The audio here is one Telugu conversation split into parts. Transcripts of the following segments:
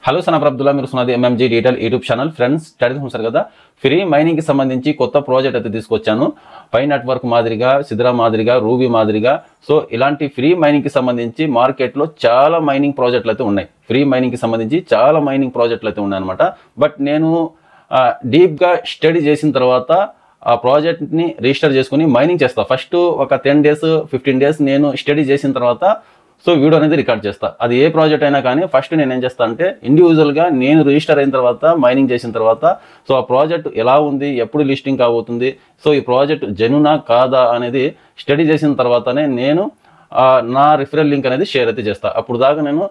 హలో సనఫర్ అబ్దుల్లా, మీరు సున్నది MMG detail YouTube channel. Friends, studies చూసారు కదా, ఫ్రీ మైనింగ్కి సంబంధించి కొత్త ప్రాజెక్ట్ అయితే తీసుకొచ్చాను. పై నెట్వర్క్ మాదిరిగా, సిద్రా మాదిరిగా, రూబీ మాదిరిగా. సో ఇలాంటి ఫ్రీ మైనింగ్కి సంబంధించి మార్కెట్లో చాలా మైనింగ్ ప్రాజెక్టులు అయితే ఉన్నాయి. ఫ్రీ మైనింగ్కి సంబంధించి చాలా మైనింగ్ ప్రాజెక్టులు అయితే ఉన్నాయన్నమాట. బట్ నేను డీప్గా స్టడీ చేసిన తర్వాత ఆ ప్రాజెక్ట్ని రిజిస్టర్ చేసుకుని మైనింగ్ చేస్తాను. ఫస్ట్ ఒక 10 days 15 days నేను స్టడీ చేసిన తర్వాత సో వీడియో అనేది రికార్డ్ చేస్తా. అది ఏ ప్రాజెక్ట్ అయినా కానీ ఫస్ట్ నేను ఏం చేస్తాను అంటే ఇండివిజువల్గా నేను రిజిస్టర్ అయిన తర్వాత మైనింగ్ చేసిన తర్వాత సో ఆ ప్రాజెక్ట్ ఎలా ఉంది, ఎప్పుడు లిస్టింగ్ కాబోతుంది, సో ఈ ప్రాజెక్ట్ జెన్యూనా కాదా అనేది స్టడీ చేసిన తర్వాతనే నేను నా రిఫరల్ లింక్ అనేది షేర్ అయితే చేస్తాను. అప్పుడు దాకా నేను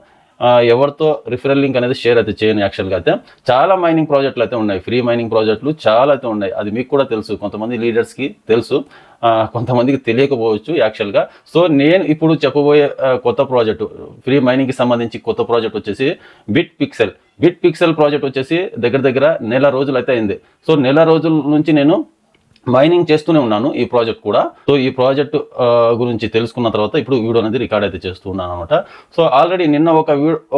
ఎవరితో రిఫరల్ లింక్ అనేది షేర్ అయితే చేయను. యాక్చువల్గా అయితే చాలా మైనింగ్ ప్రాజెక్టులు అయితే ఉన్నాయి, ఫ్రీ మైనింగ్ ప్రాజెక్టులు చాలా అయితే ఉన్నాయి. అది మీకు కూడా తెలుసు, కొంతమంది లీడర్స్కి తెలుసు, కొంతమందికి తెలియకపోవచ్చు యాక్చువల్గా. సో నేను ఇప్పుడు చెప్పబోయే కొత్త ప్రాజెక్టు, ఫ్రీ మైనింగ్కి సంబంధించి కొత్త ప్రాజెక్ట్ వచ్చేసి బిట్ పిక్సెల్ ప్రాజెక్ట్ వచ్చేసి దగ్గర నెల రోజులు అయితే అయింది. సో నెల రోజుల నుంచి నేను మైనింగ్ చేస్తూనే ఉన్నాను ఈ ప్రాజెక్ట్ కూడా. సో ఈ ప్రాజెక్ట్ గురించి తెలుసుకున్న తర్వాత ఇప్పుడు వీడియో అనేది రికార్డ్ అయితే చేస్తున్నాను అనమాట. సో ఆల్రెడీ నిన్న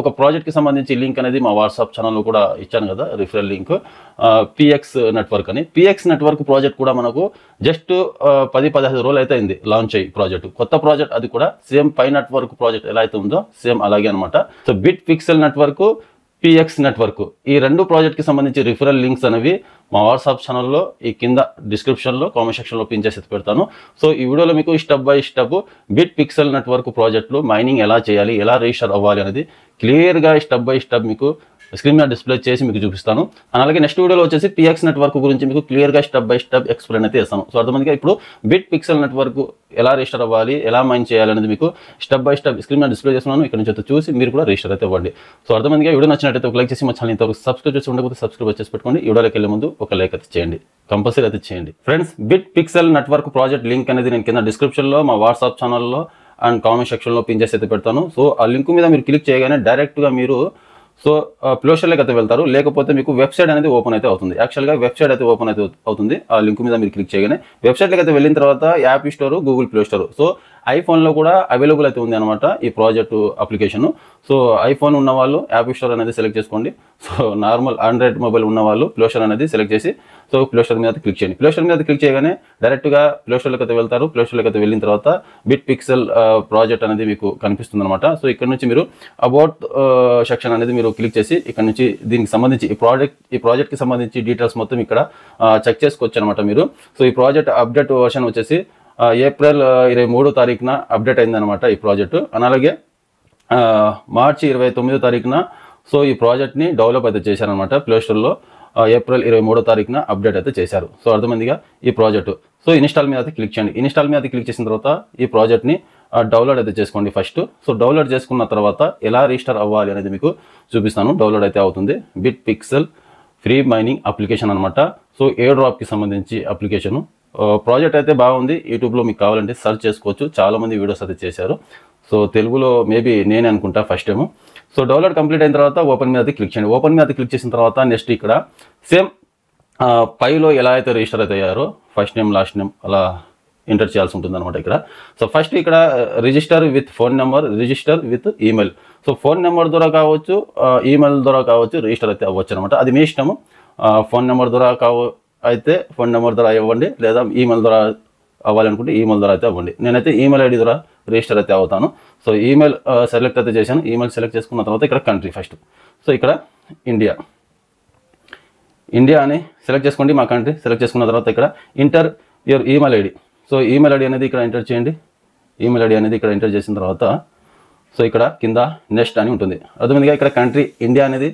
ఒక ప్రాజెక్ట్కి సంబంధించి లింక్ అనేది మా వాట్సాప్ ఛానల్లో కూడా ఇచ్చాను కదా, రిఫరల్ లింక్, పిఎక్స్ నెట్వర్క్ అని. పిఎక్స్ నెట్వర్క్ ప్రాజెక్ట్ కూడా మనకు జస్ట్ 10-15 రోజులు అయితే అయింది లాంచ్ అయ్యి ప్రాజెక్ట్. కొత్త ప్రాజెక్ట్ అది కూడా సేమ్ పై నెట్వర్క్ ప్రాజెక్ట్ ఎలా అయితే ఉందో సేమ్ అలాగే అనమాట. So bit pixel network, PX network, ఈ రెండు ప్రాజెక్ట్కి సంబంధించి రిఫరల్ లింక్స్ అనేవి మా వాట్సాప్ ఛానల్లో ఈ కింద డిస్క్రిప్షన్లో కామెంట్ సెక్షన్లో పిన్ చేసి పెడతాను. సో ఈ వీడియోలో మీకు step by step bit pixel network ప్రాజెక్టులో మైనింగ్ ఎలా చేయాలి, ఎలా రిజిస్టర్ అవ్వాలి అనేది క్లియర్గా స్టెప్ బై స్టెప్ మీకు స్క్రీన్ మీద డిస్ప్లే చేసి మీకు చూపిస్తాను. అలాగే నెక్స్ట్ వీడియోలో వచ్చేసి పిఎక్స్ నెట్వర్క్ గురించి మీకు క్లియర్గా స్టెప్ బై స్టెప్ ఎక్స్ప్లెయిన్ అయితే చేస్తాను. సో అర్థమందిగా ఇప్పుడు బిట్ పిక్సెల్ నెట్వర్క్ ఎలా రిజిస్టర్ అవ్వాలి, ఎలా మైన్ చేయాలి అనేది మీకు స్టెప్ బై స్టెప్ స్క్రీన్ మీద డిస్ప్లే చేస్తున్నాను. ఇక్కడ నుంచి అయితే చూసి మీరు కూడా రిజిస్టర్ అయితే ఇవ్వండి. సో అర్థమందిగా వీడియో నచ్చినట్టయితే ఒక లైక్ చేసి మా ఛానల్ ఇంతవరకు సబ్స్క్రైబ్ చేసి ఉండకపోతే సబ్స్క్రైబ్ చేసి పెట్టుకోండి. వీడియోలోకి వెళ్ళే ముందు ఒక లైక్ అయితే చేయండి, కంపల్సరీ అయితే చేయండి. Friends, bit pixel network project link అనేది నేను కింద డిస్క్రిప్షన్లో మా వాట్సాప్ ఛానల్లో అండ్ కామెంట్ సెక్షన్లో పిన్ చేసి అయితే పెడతాను. సో ఆ లింక్ మీద మీరు క్లిక్ చేయగానే డైరెక్ట్గా మీరు సో ప్లేస్టోర్లోకి అయితే వెళ్తారు, లేకపోతే మీకు వెబ్సైట్ అనేది ఓపెన్ అయితే అవుతుంది. యాక్చువల్గా వెబ్సైట్ అయితే ఓపెన్ అయితే అవుతుంది. ఆ లింక్ మీద మీరు క్లిక్ చేయగానే వెబ్సైట్లోకి అయితే వెళ్ళిన తర్వాత app store, Google play store, so ఐఫోన్లో కూడా అవైలబుల్ అయితే ఉంది అనమాట ఈ ప్రాజెక్టు అప్లికేషన్. సో ఐఫోన్ ఉన్న వాళ్ళు యాప్ స్టోర్ అనేది సెలెక్ట్ చేసుకోండి. సో నార్మల్ ఆండ్రాయిడ్ మొబైల్ ఉన్న వాళ్ళు ప్లే స్టోర్ అనేది సెలెక్ట్ చేసి సో ప్లే స్టోర్ మీద క్లిక్ చేయండి. ప్లే స్టోర్ మీద క్లిక్ చేయగానే డైరెక్ట్గా ప్లే స్టోర్లోకి అయితే వెళ్తారు. ప్లే స్టోర్లోకి అయితే వెళ్ళిన తర్వాత బిట్ పిక్సెల్ ప్రాజెక్ట్ అనేది మీకు కనిపిస్తుంది అనమాట. సో ఇక్కడ నుంచి మీరు అబౌట్ సెక్షన్ అనేది మీరు క్లిక్ చేసి ఇక్కడ నుంచి దీనికి సంబంధించి ఈ ప్రాజెక్ట్కి సంబంధించి డీటెయిల్స్ మొత్తం ఇక్కడ చెక్ చేసుకోవచ్చు అనమాట మీరు. సో ఈ ప్రాజెక్ట్ అప్డేట్ వర్షన్ వచ్చేసి ఏప్రిల్ 23వ తారీఖున అప్డేట్ అయిందనమాట ఈ ప్రాజెక్టు. అలాగే మార్చి 29వ తారీఖున సో ఈ ప్రాజెక్ట్ని డెవలప్ అయితే చేశారనమాట ప్లేస్టోర్లో. ఏప్రిల్ 23వ తారీఖున అప్డేట్ అయితే చేశారు. సో అర్థమైందిగా ఈ ప్రాజెక్టు. సో ఇన్స్టాల్ మీద అయితే క్లిక్ చేయండి. ఇన్స్టాల్ మీద క్లిక్ చేసిన తర్వాత ఈ ప్రాజెక్ట్ని డౌన్లోడ్ అయితే చేసుకోండి ఫస్ట్. సో డౌన్లోడ్ చేసుకున్న తర్వాత ఎలా రిజిస్టర్ అవ్వాలి అనేది మీకు చూపిస్తాను. డౌన్లోడ్ అయితే అవుతుంది. Bit pixel free mining application అనమాట. సో ఎయిర్ డ్రాప్కి సంబంధించి అప్లికేషను. ప్రాజెక్ట్ అయితే బాగుంది. యూట్యూబ్లో మీకు కావాలంటే సెర్చ్ చేసుకోవచ్చు, చాలామంది వీడియోస్ అయితే చేశారు. సో తెలుగులో మేబీ నేనే అనుకుంటా first time. So download complete అయిన తర్వాత ఓపెన్ మీద క్లిక్ చేయండి. ఓపెన్ మీద క్లిక్ చేసిన తర్వాత నెక్స్ట్ ఇక్కడ సేమ్ పైలో ఎలా అయితే రిజిస్టర్ అయితే అయ్యారో ఫస్ట్ నేమ్ లాస్ట్ నేమ్ అలా ఎంటర్ చేయాల్సి ఉంటుంది అనమాట ఇక్కడ. సో ఫస్ట్ ఇక్కడ register with phone number, register with email. So phone number ద్వారా కావచ్చు, ఈమెయిల్ ద్వారా కావచ్చు రిజిస్టర్ అయితే అవ్వచ్చు అనమాట. అది మీ ఇష్టము. ఫోన్ నెంబర్ ద్వారా అయితే ఫోన్ నెంబర్ ద్వారా ఇవ్వండి, లేదా ఈమెయిల్ ద్వారా అవ్వాలనుకుంటే ఈమెయిల్ ద్వారా అయితే అవ్వండి. నేనైతే ఈమెయిల్ ఐడి ద్వారా రిజిస్టర్ అయితే అవుతాను. సో ఈమెయిల్ సెలెక్ట్ అయితే చేశాను. ఈమెయిల్ సెలెక్ట్ చేసుకున్న తర్వాత ఇక్కడ కంట్రీ ఫస్ట్. సో ఇక్కడ ఇండియా అని సెలెక్ట్ చేసుకోండి. మా కంట్రీ సెలెక్ట్ చేసుకున్న తర్వాత ఇక్కడ inter your email ID. So email ID అనేది ఇక్కడ ఎంటర్ చేయండి. ఈమెయిల్ ఐడి అనేది ఇక్కడ ఎంటర్ చేసిన తర్వాత సో ఇక్కడ కింద నెక్స్ట్ అని ఉంటుంది. అర్థమైందిగా ఇక్కడ కంట్రీ ఇండియా అనేది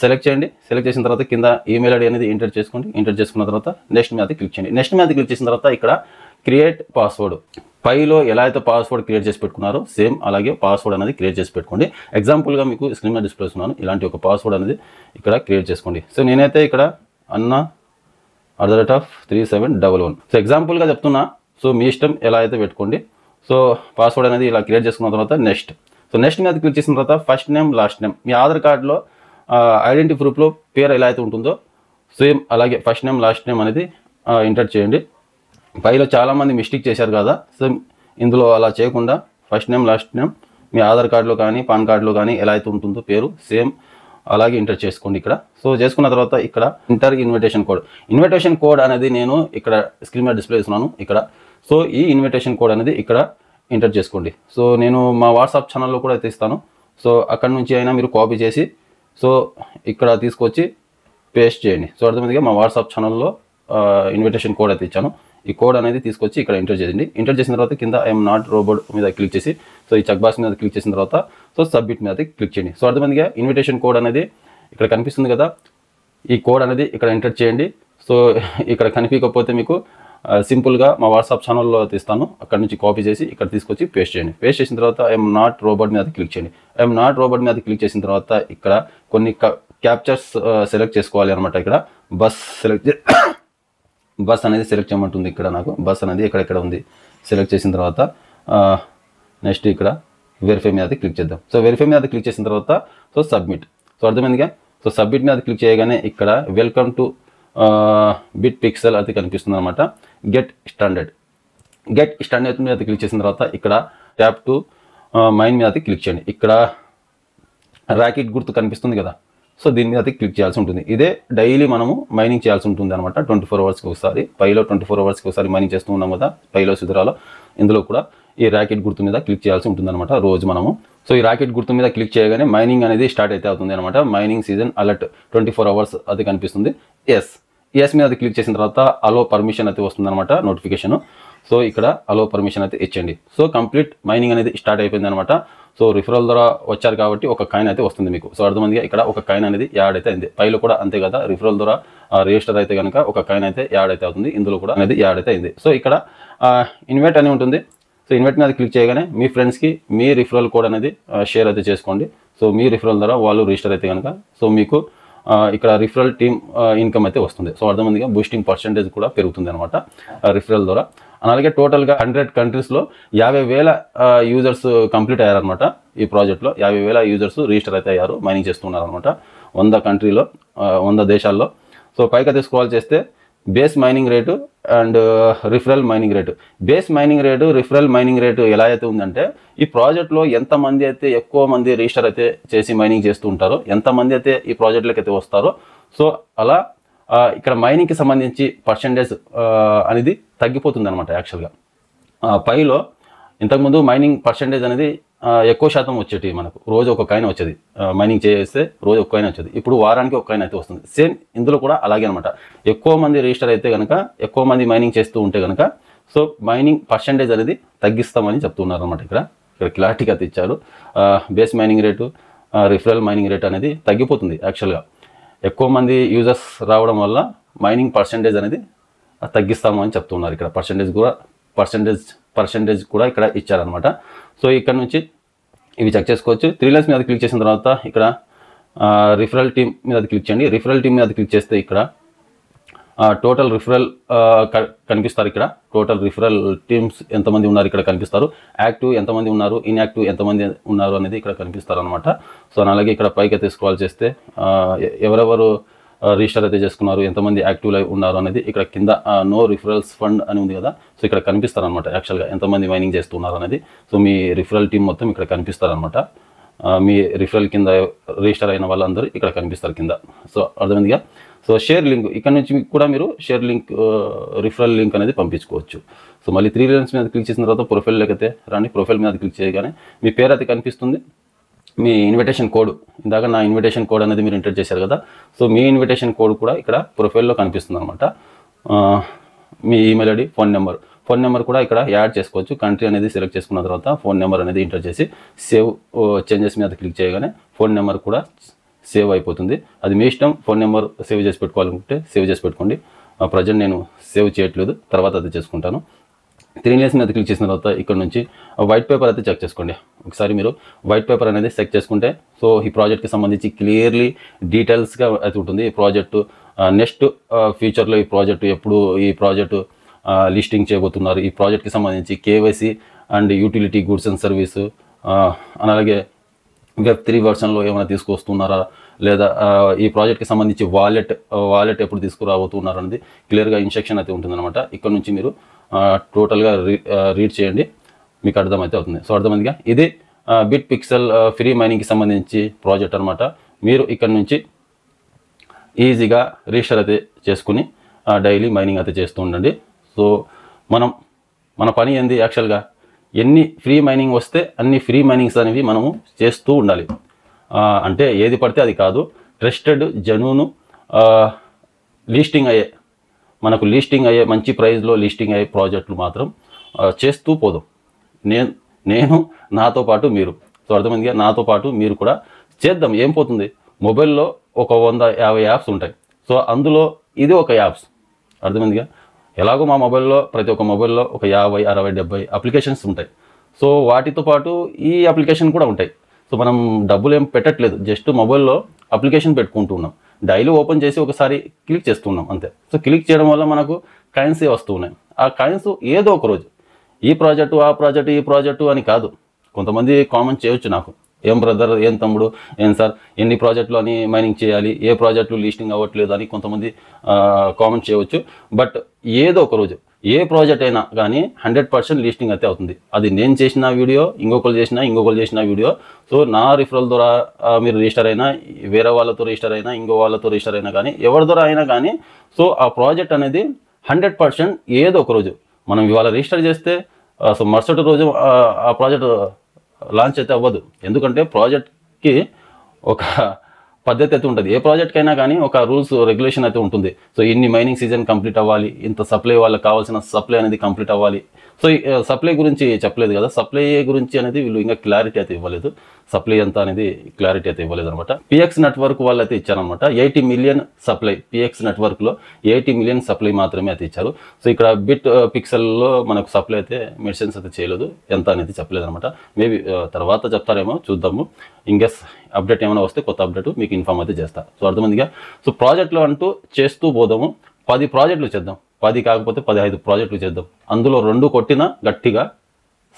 సెలెక్ట్ చేయండి. సెలెక్ట్ చేసిన తర్వాత కింద ఈమెయిల్ ఐడి అనేది ఎంటర్ చేసుకోండి. ఎంటర్ చేసుకున్న తర్వాత నెక్స్ట్ మీద క్లిక్ చేయండి. నెక్స్ట్ మీద క్లిక్ చేసిన తర్వాత ఇక్కడ క్రియేట్ పాస్వర్డ్. పైలో ఎలా అయితే పాస్వర్డ్ క్రియేట్ చేసి పెట్టుకున్నారో సేమ్ అలాగే పాస్వర్డ్ అనేది క్రియేట్ చేసి పెట్టుకోండి. ఎగ్జాంపుల్గా మీకు స్క్రీన్ మీద డిస్ప్లే చేస్తున్నాను. ఇలాంటి ఒక పాస్వర్డ్ అనేది ఇక్కడ క్రియేట్ చేసుకోండి. సో నేనైతే ఇక్కడ Anna@3711. సో ఎగ్జాంపుల్గా చెప్తున్నా. సో మీ ఇష్టం ఎలా అయితే పెట్టుకోండి. సో పాస్వర్డ్ అనేది ఇలా క్రియేట్ చేసుకున్న తర్వాత నెక్స్ట్. సో నెక్స్ట్ మీద క్లిక్ చేసిన తర్వాత ఫస్ట్ నేమ్ లాస్ట్ నేమ్, మీ ఆధార్ కార్డులో ఐడెంటిటీ ప్రూఫ్లో పేరు ఎలా అయితే ఉంటుందో సేమ్ అలాగే ఫస్ట్ నేమ్ లాస్ట్ నేమ్ అనేది ఎంటర్ చేయండి. పైలో చాలామంది మిస్టేక్ చేశారు కదా, సో ఇందులో అలా చేయకుండా ఫస్ట్ నేమ్ లాస్ట్ నేమ్ మీ ఆధార్ కార్డులో కానీ పాన్ కార్డులో కానీ ఎలా అయితే ఉంటుందో పేరు సేమ్ అలాగే ఎంటర్ చేసుకోండి ఇక్కడ. సో చేసుకున్న తర్వాత ఇక్కడ ఇంటర్ ఇన్విటేషన్ కోడ్ అనేది నేను ఇక్కడ స్క్రీన్ మీద డిస్ప్లే చేస్తున్నాను ఇక్కడ. సో ఈ ఇన్విటేషన్ కోడ్ అనేది ఇక్కడ ఎంటర్ చేసుకోండి. సో నేను మా వాట్సాప్ ఛానల్లో కూడా అయితే ఇస్తాను. సో అక్కడ నుంచి అయినా మీరు కాపీ చేసి సో ఇక్కడ తీసుకొచ్చి పేస్ట్ చేయండి. సో అర్థమైందిగా మా వాట్సాప్ ఛానల్లో ఇన్విటేషన్ కోడ్ అయితే ఇచ్చాను. ఈ కోడ్ అనేది తీసుకొచ్చి ఇక్కడ ఎంటర్ చేయండి. ఎంటర్ చేసిన తర్వాత కింద ఐఎమ్ నాట్ రోబోట్ మీద క్లిక్ చేసి సో ఈ చెక్ బాక్స్ మీద క్లిక్ చేసిన తర్వాత సో సబ్మిట్ మీద క్లిక్ చేయండి. సో అర్థమైందిగా ఇన్విటేషన్ కోడ్ అనేది ఇక్కడ కనిపిస్తుంది కదా, ఈ కోడ్ అనేది ఇక్కడ ఎంటర్ చేయండి. సో ఇక్కడ కనిపించకపోతే మీకు సింపుల్గా మా వాట్సాప్ ఛానల్లో తీస్తాను, అక్కడ నుంచి కాపీ చేసి ఇక్కడ తీసుకొచ్చి పేస్ట్ చేయండి. పేస్ట్ చేసిన తర్వాత ఐఎమ్ నాట్ రోబోట్ మీద క్లిక్ చేయండి. ఐఎమ్ నాట్ రోబోట్ మీద క్లిక్ చేసిన తర్వాత ఇక్కడ కొన్ని క్యాప్చర్స్ సెలెక్ట్ చేసుకోవాలి అనమాట. ఇక్కడ బస్ అనేది సెలెక్ట్ చేయమంటుంది. ఇక్కడ నాకు బస్ అనేది ఎక్కడెక్కడ ఉంది సెలెక్ట్ చేసిన తర్వాత నెక్స్ట్ ఇక్కడ వెరిఫై మీద క్లిక్ చేద్దాం. సో వెరిఫై మీద క్లిక్ చేసిన తర్వాత సో సబ్మిట్. సో అర్థమైందిగా. సో సబ్మిట్ మీద క్లిక్ చేయగానే ఇక్కడ వెల్కమ్ టు బిట్ పిక్సెల్ అది కనిపిస్తుంది అనమాట. గెట్ స్టాండర్డ్ మీద క్లిక్ చేసిన తర్వాత ఇక్కడ ట్యాప్ టు మైన్ మీద క్లిక్ చేయండి. ఇక్కడ ర్యాకెట్ గుర్తు కనిపిస్తుంది కదా, సో దీని మీద క్లిక్ చేయాల్సి ఉంటుంది. ఇదే డైలీ మనము మైనింగ్ చేయాల్సి ఉంటుంది అనమాట. 24 అవర్స్కి ఒకసారి పైలో 24 అవర్స్కి ఒకసారి మైనింగ్ చేస్తూ ఉన్నాం కదా పైలో సిద్రాలో, ఇందులో కూడా ఈ ర్యాకెట్ గుర్తు మీద క్లిక్ చేయాల్సి ఉంటుంది అనమాట రోజు మనము. సో ఈ ర్యాకెట్ గుర్తు మీద క్లిక్ చేయగానే మైనింగ్ అనేది స్టార్ట్ అయితే అవుతుంది అనమాట. మైనింగ్ సీజన్ అలర్ట్ 24 అవర్స్ అది కనిపిస్తుంది. ఎస్ మీద క్లిక్ చేసిన తర్వాత అలో పర్మిషన్ అయితే వస్తుంది అనమాట నోటిఫికేషన్. సో ఇక్కడ అలో పర్మిషన్ అయితే ఇచ్చండి. సో కంప్లీట్ మైనింగ్ అనేది స్టార్ట్ అయిపోయింది అనమాట. సో రిఫరల్ ద్వారా వచ్చారు కాబట్టి ఒక కాయిన్ అయితే వస్తుంది మీకు. సో అర్థమందిగా ఇక్కడ ఒక కాయిన్ అనేది యాడ్ అయితే అయింది. పైలో కూడా అంతే కదా, రిఫరల్ ద్వారా రిజిస్టర్ అయితే కనుక ఒక కాయిన్ అయితే యాడ్ అయితే అవుతుంది. ఇందులో కూడా అనేది యాడ్ అయితే అయింది. సో ఇక్కడ ఇన్వైట్ అని ఉంటుంది. సో ఇన్వైట్ మీద క్లిక్ చేయగానే మీ ఫ్రెండ్స్కి మీ రిఫరల్ కోడ్ అనేది షేర్ అయితే చేసుకోండి. సో మీ రిఫరల్ ద్వారా వాళ్ళు రిజిస్టర్ అయితే కనుక సో మీకు ఇక్కడ రిఫరల్ టీమ్ ఇన్కమ్ అయితే వస్తుంది. సో అర్థమందిగా బూస్టింగ్ పర్సెంటేజ్ కూడా పెరుగుతుంది అనమాట రిఫరల్ ద్వారా. అలాగే టోటల్గా 100 కంట్రీస్లో 50,000 యూజర్స్ కంప్లీట్ అయ్యారనమాట. ఈ ప్రాజెక్ట్లో 50,000 యూజర్స్ రిజిస్టర్ అయితే అయ్యారు, మైనింగ్ చేస్తున్నారు అనమాట 100 కంట్రీలో 100 దేశాల్లో. సో పైకి అయితే స్క్రోల్ చేస్తే base mining rate and referral mining rate. Base mining rate referral mining rate ఎలా అయితే ఉందంటే ఈ ప్రాజెక్ట్లో ఎంతమంది అయితే ఎక్కువ మంది రిజిస్టర్ అయితే చేసి మైనింగ్ చేస్తూ ఉంటారో, ఎంతమంది అయితే ఈ ప్రాజెక్ట్లోకి అయితే వస్తారో సో అలా ఇక్కడ మైనింగ్కి సంబంధించి పర్సెంటేజ్ అనేది తగ్గిపోతుంది అనమాట. యాక్చువల్గా పైలో ఇంతకుముందు మైనింగ్ పర్సెంటేజ్ అనేది ఎక్కువ శాతం వచ్చేటి మనకు, రోజు ఒక కాయిన్ వచ్చేది. మైనింగ్ చేస్తే రోజు ఒక కాయిన్ వచ్చేది, ఇప్పుడు వారానికి ఒక కాయిన్ అయితే వస్తుంది. సేమ్ ఇందులో కూడా అలాగే అనమాట. ఎక్కువ మంది రిజిస్టర్ అయితే కనుక, ఎక్కువ మంది మైనింగ్ చేస్తూ ఉంటే కనుక సో మైనింగ్ పర్సెంటేజ్ అనేది తగ్గిస్తామని చెప్తున్నారు అనమాట. ఇక్కడ క్లారిటీగా తెచ్చారు. Base mining rate referral mining rate అనేది తగ్గిపోతుంది. యాక్చువల్గా ఎక్కువ మంది యూజర్స్ రావడం వల్ల మైనింగ్ పర్సెంటేజ్ అనేది తగ్గిస్తాము అని చెప్తున్నారు. ఇక్కడ పర్సెంటేజ్ కూడా ఇక్కడ ఇచ్చారనమాట. సో ఇక్కడ నుంచి ఇవి చెక్ చేసుకోవచ్చు. 3 లైన్స్ మీద క్లిక్ చేసిన తర్వాత ఇక్కడ రిఫరల్ టీమ్ మీద క్లిక్ చేయండి. రిఫరల్ టీమ్ మీద క్లిక్ చేస్తే ఇక్కడ టోటల్ రిఫరల్ కనిపిస్తారు. ఇక్కడ టోటల్ రిఫరల్ టీమ్స్ ఎంతమంది ఉన్నారు ఇక్కడ కనిపిస్తారు. యాక్టివ్ ఎంతమంది ఉన్నారు, ఇన్యాక్టివ్ ఎంతమంది ఉన్నారు అనేది ఇక్కడ కనిపిస్తారు అనమాట. సో అలాగే ఇక్కడ పైకి అయితే స్క్రాల్ చేస్తే ఎవరెవరు రిజిస్టర్ అయితే చేసుకున్నారు, ఎంతమంది యాక్టివ్ లైవ్ ఉన్నారు అనేది ఇక్కడ కింద నో రిఫరల్స్ ఫండ్ అని ఉంది కదా, సో ఇక్కడ కనిపిస్తారు అనమాట. యాక్చువల్గా ఎంతమంది మైనింగ్ చేస్తున్నారు అనేది సో మీ రిఫరల్ టీం మొత్తం ఇక్కడ కనిపిస్తారు అనమాట. మీ రిఫరల్ కింద రిజిస్టర్ అయిన వాళ్ళందరూ ఇక్కడ కనిపిస్తారు కింద. సో అర్థమైందిగా. సో షేర్ లింక్ ఇక్కడ నుంచి కూడా మీరు షేర్ లింక్ రిఫరల్ లింక్ అనేది పంపించుకోవచ్చు. సో మళ్ళీ 3 లైన్స్ మీద క్లిక్ చేసిన తర్వాత ప్రొఫైల్లోకి అయితే రండి. ప్రొఫైల్ మీద క్లిక్ చేయగానే మీ పేరు అయితే కనిపిస్తుంది. మీ ఇన్విటేషన్ కోడ్, ఇందాక నా ఇన్విటేషన్ కోడ్ అనేది మీరు ఎంటర్ చేశారు కదా, సో మీ ఇన్విటేషన్ కోడ్ కూడా ఇక్కడ ప్రొఫైల్లో కనిపిస్తుంది అనమాట. మీ ఈమెయిల్ ఐడి, ఫోన్ నెంబర్ కూడా ఇక్కడ యాడ్ చేసుకోవచ్చు. కంట్రీ అనేది సెలెక్ట్ చేసుకున్న తర్వాత ఫోన్ నెంబర్ అనేది ఎంటర్ చేసి సేవ్ చేంజెస్ మీద క్లిక్ చేయగానే ఫోన్ నెంబర్ కూడా సేవ్ అయిపోతుంది. అది మీ ఇష్టం. ఫోన్ నెంబర్ సేవ్ చేసి పెట్టుకోవాలనుకుంటే సేవ్ చేసి పెట్టుకోండి. ప్రజెంట్ నేను సేవ్ చేయట్లేదు, తర్వాత అది చేసుకుంటాను. 3 లైన్స్ మీద క్లిక్ చేసిన తర్వాత ఇక్కడ నుంచి వైట్ పేపర్ అయితే చెక్ చేసుకోండి. ఒకసారి మీరు వైట్ పేపర్ అనేది చెక్ చేసుకుంటే సో ఈ ప్రాజెక్ట్కి సంబంధించి క్లియర్లీ డీటెయిల్స్గా అయితే ఉంటుంది. ఈ ప్రాజెక్టు నెక్స్ట్ ఫ్యూచర్లో ఈ ప్రాజెక్టు ఎప్పుడు ఈ ప్రాజెక్టు లిస్టింగ్ చేయబోతున్నారు, ఈ ప్రాజెక్ట్కి సంబంధించి KYC and utility goods and service, అలాగే Web3 వర్షన్లో ఏమైనా తీసుకొస్తున్నారా, లేదా ఈ ప్రాజెక్ట్కి సంబంధించి వాలెట్ ఎప్పుడు తీసుకురాబోతున్నారు అనేది క్లియర్గా ఇన్స్ట్రక్షన్ అయితే ఉంటుందన్నమాట. ఇక్కడ నుంచి మీరు టోటల్గా రీడ్ చేయండి, మీకు అర్థమైతే అవుతుంది. సో అర్థమైందిగా. ఇది బిట్ పిక్సెల్ ఫ్రీ మైనింగ్కి సంబంధించి ప్రాజెక్ట్ అనమాట. మీరు ఇక్కడ నుంచి ఈజీగా రిజిస్టర్ అయితే చేసుకుని డైలీ మైనింగ్ అయితే చేస్తూ ఉండండి. సో మన పని ఏంది యాక్చువల్గా, ఎన్ని ఫ్రీ మైనింగ్ వస్తే అన్ని ఫ్రీ మైనింగ్స్ అనేవి మనము చేస్తూ ఉండాలి. అంటే ఏది పడితే అది కాదు, ట్రస్టెడ్ జెన్యూన్ మనకు లిస్టింగ్ అయ్యే మంచి ప్రైస్లో లిస్టింగ్ అయ్యే ప్రాజెక్టులు మాత్రం చేస్తూ పోదాం. నేను నాతో పాటు మీరు. సో అర్థమైందిగా, నాతో పాటు మీరు కూడా చేద్దాం. ఏం పోతుంది, మొబైల్లో ఒక 150 యాప్స్ ఉంటాయి. సో అందులో ఇది ఒక యాప్స్. అర్థమైందిగా, ఎలాగో మా మొబైల్లో ప్రతి ఒక్క మొబైల్లో ఒక 50, 60, 70 అప్లికేషన్స్ ఉంటాయి. సో వాటితో పాటు ఈ అప్లికేషన్ కూడా ఉంటాయి. సో మనం డబ్బులు ఏం పెట్టట్లేదు, జస్ట్ మొబైల్లో అప్లికేషన్ పెట్టుకుంటూ ఉన్నాం. డైలీ ఓపెన్ చేసి ఒకసారి క్లిక్ చేస్తున్నాం అంతే. సో క్లిక్ చేయడం వల్ల మనకు కాయిన్సే వస్తూ ఉన్నాయి. ఆ కాయిన్స్ ఏదో ఒక రోజు ఈ ప్రాజెక్టు ఆ ప్రాజెక్టు ఈ ప్రాజెక్టు అని కాదు. కొంతమంది కామెంట్ చేయొచ్చు నాకు, ఏం బ్రదర్, ఏం తమ్ముడు, ఏం సార్ ఎన్ని ప్రాజెక్టులు అని మైనింగ్ చేయాలి, ఏ ప్రాజెక్టులు లిస్టింగ్ అవ్వట్లేదు అని కొంతమంది కామెంట్ చేయవచ్చు. బట్ ఏదో ఒక రోజు ఏ ప్రాజెక్ట్ అయినా కానీ 100% లిస్టింగ్ అయితే అవుతుంది. అది నేను చేసిన వీడియో, ఇంకొకరు చేసిన వీడియో. సో నా రిఫరల్ ద్వారా మీరు రిజిస్టర్ అయినా, వేరే వాళ్ళతో రిజిస్టర్ అయినా, ఇంకో వాళ్ళతో రిజిస్టర్ అయినా కానీ, ఎవరి ద్వారా అయినా కానీ, సో ఆ ప్రాజెక్ట్ అనేది 100% ఏదో ఒక రోజు మనం ఇవాళ రిజిస్టర్ చేస్తే సో మరుసటి రోజు ఆ ప్రాజెక్ట్ లాంచ్ అయితే అవ్వదు. ఎందుకంటే ప్రాజెక్ట్కి ఒక పద్ధతి అయితే ఉంటుంది. ఏ ప్రాజెక్ట్కి అయినా కానీ ఒక రూల్స్ రెగ్యులేషన్ అయితే ఉంటుంది. సో ఇన్ని మైనింగ్ సీజన్ కంప్లీట్ అవ్వాలి, ఇంత సప్లై వాళ్ళకి కావాల్సిన సప్లై అనేది కంప్లీట్ అవ్వాలి. సో సప్లై గురించి చెప్పలేదు కదా, సప్లై గురించి అనేది వీళ్ళు ఇంకా క్లారిటీ అయితే ఇవ్వలేదు. సప్లై ఎంత అనేది క్లారిటీ అయితే ఇవ్వలేదు అనమాట. పిఎక్స్ నెట్వర్క్ వాళ్ళు అయితే ఇచ్చారనమాట. 80 మిలియన్ సప్లై, పిఎక్స్ నెట్వర్క్లో 80 మిలియన్ సప్లై మాత్రమే అయితే ఇచ్చారు. సో ఇక్కడ బిట్ పిక్సెల్లో మనకు సప్లై అయితే మెడిసిన్స్ అయితే చేయలేదు, ఎంత అనేది చెప్పలేదు అనమాట. మేబీ తర్వాత చెప్తారేమో, చూద్దాము. ఇంకేస్ అప్డేట్ ఏమైనా వస్తే కొత్త అప్డేట్ మీకు ఇన్ఫార్మ్ అయితే చేస్తా. సో అర్థమైందిగా. సో ప్రాజెక్టులు అంటూ చేస్తూ పోదాము. 10 ప్రాజెక్టులు చేద్దాం, 10 కాకపోతే 15 ప్రాజెక్టులు చేద్దాం. అందులో 2 కొట్టినా గట్టిగా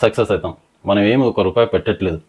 సక్సెస్ అవుతాం. మనం ఏమి ₹1 పెట్టట్లేదు,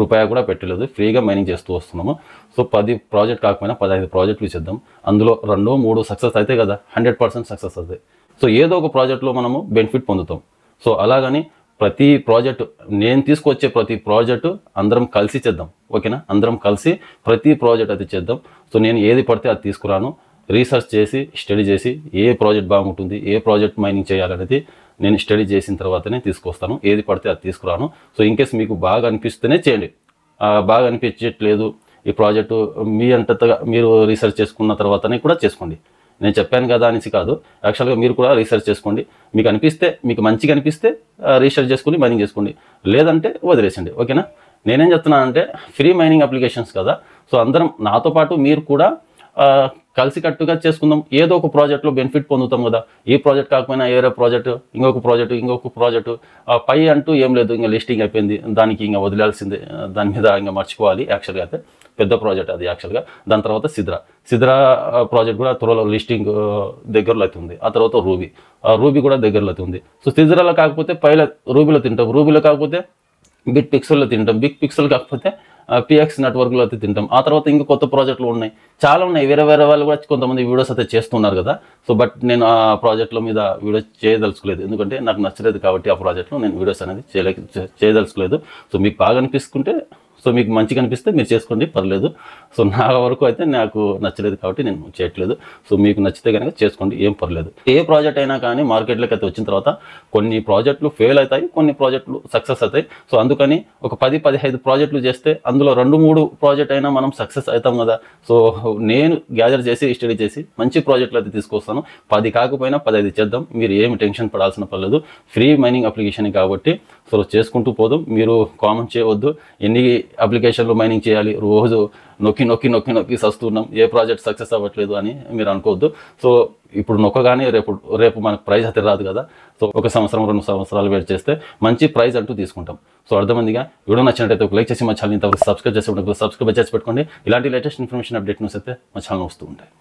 రూపాయి కూడా పెట్టలేదు, ఫ్రీగా మైనింగ్ చేస్తూ వస్తున్నాము. సో 10 ప్రాజెక్ట్ కాకపోయినా 15 ప్రాజెక్టులు చేద్దాం. అందులో 2, 3 సక్సెస్ అయితే కదా 100% సక్సెస్ అవుతాయి. సో ఏదో ఒక ప్రాజెక్టులో మనము బెనిఫిట్ పొందుతాం. సో అలాగని ప్రతి ప్రాజెక్టు, నేను తీసుకొచ్చే ప్రతి ప్రాజెక్టు అందరం కలిసి చేద్దాం. ఓకేనా, అందరం కలిసి ప్రతి ప్రాజెక్ట్ అయితే చేద్దాం. సో నేను ఏది పడితే అది తీసుకురాను, రీసెర్చ్ చేసి స్టడీ చేసి ఏ ప్రాజెక్ట్ బాగుంటుంది, ఏ ప్రాజెక్ట్ మైనింగ్ చేయాలనేది నేను స్టడీ చేసిన తర్వాతనే తీసుకొస్తాను. ఏది పడితే అది తీసుకురాను. సో ఇన్కేస్ మీకు బాగా అనిపిస్తేనే చేయండి, బాగా అనిపించట్లేదు ఈ ప్రాజెక్టు మీ అంతగా మీరు రీసెర్చ్ చేసుకున్న తర్వాతనే కూడా చేసుకోండి. నేను చెప్పాను కదా అనేసి కాదు, యాక్చువల్గా మీరు కూడా రీసెర్చ్ చేసుకోండి. మీకు అనిపిస్తే, మీకు మంచిగా అనిపిస్తే రీసెర్చ్ చేసుకుని మైనింగ్ చేసుకోండి, లేదంటే వదిలేసండి. ఓకేనా, నేనేం చెప్తున్నానంటే ఫ్రీ మైనింగ్ అప్లికేషన్స్ కదా. సో అందరం నాతో పాటు మీరు కూడా కలిసికట్టుగా చేసుకుందాం. ఏదో ఒక ప్రాజెక్ట్లో బెనిఫిట్ పొందుతాం కదా. ఈ ప్రాజెక్ట్ కాకపోయినా ఏరే ప్రాజెక్టు, ఇంకొక ప్రాజెక్టు పై అంటూ ఏం లేదు, ఇంకా లిస్టింగ్ అయిపోయింది, దానికి ఇంకా వదిలేయాల్సిందే, దాని మీద ఇంకా మర్చిపోవాలి. యాక్చువల్గా అయితే పెద్ద ప్రాజెక్ట్ అది యాక్చువల్గా. దాని తర్వాత సిద్రా ప్రాజెక్ట్ కూడా త్వరలో లిస్టింగ్ దగ్గరలో అవుతుంది. ఆ తర్వాత రూబీ కూడా దగ్గరలో అవుతుంది. సో సిద్రాలో కాకపోతే పైల రూబీలో తింటాం, రూబీలో కాకపోతే బిట్ పిక్సెల్లో తింటాం, బిగ్ పిక్సెల్ కాకపోతే పిఎక్స్ నెట్వర్క్లో అయితే తింటాం. ఆ తర్వాత ఇంకా కొత్త ప్రాజెక్టులు ఉన్నాయి, చాలా ఉన్నాయి. వేరే వాళ్ళు కూడా కొంతమంది వీడియోస్ అయితే చేస్తున్నారు కదా. సో బట్ నేను ఆ ప్రాజెక్టుల మీద వీడియో చేయదలుచుకోలేదు, ఎందుకంటే నాకు నచ్చలేదు కాబట్టి ఆ ప్రాజెక్ట్లో నేను వీడియోస్ అనేది చేయదలుచుకోలేదు. సో మీకు బాగా అనిపిస్తుంటే, సో మీకు మంచిగా అనిపిస్తే మీరు చేసుకోండి, పర్లేదు. సో నా వరకు అయితే నాకు నచ్చలేదు కాబట్టి నేను చేయట్లేదు. సో మీకు నచ్చితే కనుక చేసుకోండి, ఏం పర్లేదు. ఏ ప్రాజెక్ట్ అయినా కానీ మార్కెట్లోకి అయితే వచ్చిన తర్వాత కొన్ని ప్రాజెక్టులు ఫెయిల్ అవుతాయి, కొన్ని ప్రాజెక్టులు సక్సెస్ అవుతాయి. సో అందుకని ఒక 10-15 ప్రాజెక్టులు చేస్తే అందులో 2-3 ప్రాజెక్ట్ అయినా మనం సక్సెస్ అవుతాం కదా. సో నేను గ్యాదర్ చేసి స్టడీ చేసి మంచి ప్రాజెక్టులు అయితే తీసుకొస్తాను. 10 కాకపోయినా 15 చేద్దాం, మీరు ఏమి టెన్షన్ పడాల్సిన పర్లేదు. ఫ్రీ మైనింగ్ అప్లికేషన్ కాబట్టి సో చేసుకుంటూ పోదాం. మీరు కామెంట్ చేయవద్దు ఎన్ని అప్లికేషన్లు మైనింగ్ చేయాలి, రోజు నొక్కి సస్తున్నాం, ఏ ప్రాజెక్ట్ సక్సెస్ అవ్వట్లేదు అని మీరు అనుకోవద్దు. సో ఇప్పుడు నొక్కగానే రేపు మనకు ప్రైజ్ అయితే రాదు కదా. సో 1 సంవత్సరం 2 సంవత్సరాలు వెయిట్ చేస్తే మంచి ప్రైజ్ అంటూ తీసుకుంటాం. సో అర్థమందిగా. వీడియో నచ్చినట్టయితే ఒక లైక్ చేసి మా ఛానల్ ఇంతవరకు సబ్స్క్రైబ్ చేసి పెట్టుకోండి. ఇలాంటి లేటెస్ట్ ఇన్ఫర్మేషన్ అప్డేట్ న్యూస్ అయితే మా ఛానల్ వస్తూ ఉంటాయి.